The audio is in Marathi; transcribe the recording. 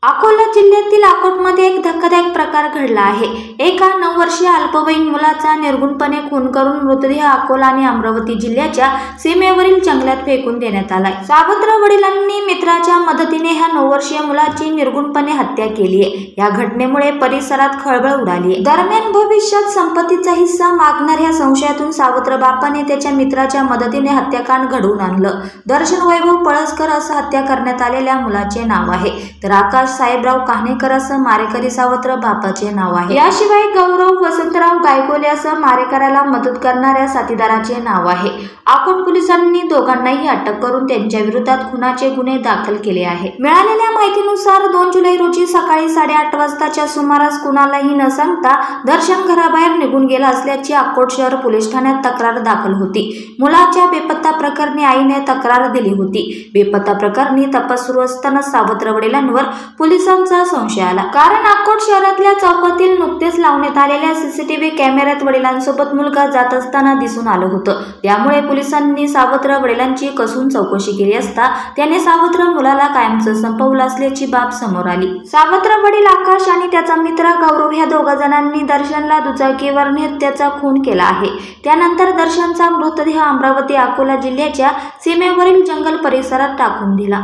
अकोला जिल्ह्यातील अकोटमध्ये एक धक्कादायक प्रकार घडला आहे। एका 9 वर्षीय अल्पवयीन मुलाचा निर्गुणपणे खून करून मृतदेह अकोला आणि अमरावती जिल्ह्याच्या सीमेवरील जंगलात फेकून देण्यात आलाय। सावत्र वडिलांनी मित्राच्या मदतीने ह्या 9 वर्षीय मुलाची निर्गुणपणे हत्या केली आहे। या घटनेमुळे परिसरात खळबळ उडाली आहे। दरम्यान भविष्यात संपत्तीचा हिस्सा मागणाऱ्या संशयातून सावत्र बापाने त्याच्या मित्राच्या मदतीने हत्याकांड घडवून आणलं। दर्शन वैभव पळसकर असं हत्या करण्यात आलेल्या मुलाचे नाव आहे, तर आकाश साहेबराव कान्हेकर असं मारेकरी सावत्र बापाचे नाव आहे। याशिवाय गौरव वसंतराव गायकोले असं मारेकऱ्याला मदत करणाऱ्या साथीदाराचे नाव आहे। अकोट पोलिसांनी दोघांनाही अटक करून त्यांच्या विरोधात खुनाचे गुन्हे दाखल केले आहे। मिळालेल्या माहितीनुसार 2 जुलै रोजी सकाळी 8:30 वाजताच्या सुमारास कुणालाही न सांगता दर्शन घराबाहेर निघून गेला असल्याची अकोट शहर पोलीस ठाण्यात तक्रार दाखल होती। मुलाच्या बेपत्ता प्रकरणी आईने तक्रार दिली होती। बेपत्ता प्रकरणी तपास सुरू असताना सावत्र वडिलांवर पोलिसांचा संशय आला, कारण अकोट शहरातल्या चौकातील नुकतेच लावण्यात आलेल्या सीसीटीव्ही कॅमेऱ्यात वडिलांसोबत मुलगा जात असताना दिसून आलं होतं। त्यामुळे पोलिसांनी सावत्र वडिलांची कसून चौकशी केली असता त्याने सावत्र मुलाला कायमचं संपवलं असल्याची बाब समोर आली। सावत्र वडील आकाश आणि त्याचा मित्र गौरव ह्या 2 जणांनी दर्शनला दुचाकीवर नेत त्याचा खून केला आहे। त्यानंतर दर्शनचा मृतदेह अमरावती अकोला जिल्ह्याच्या सीमेवरील जंगल परिसरात टाकून दिला।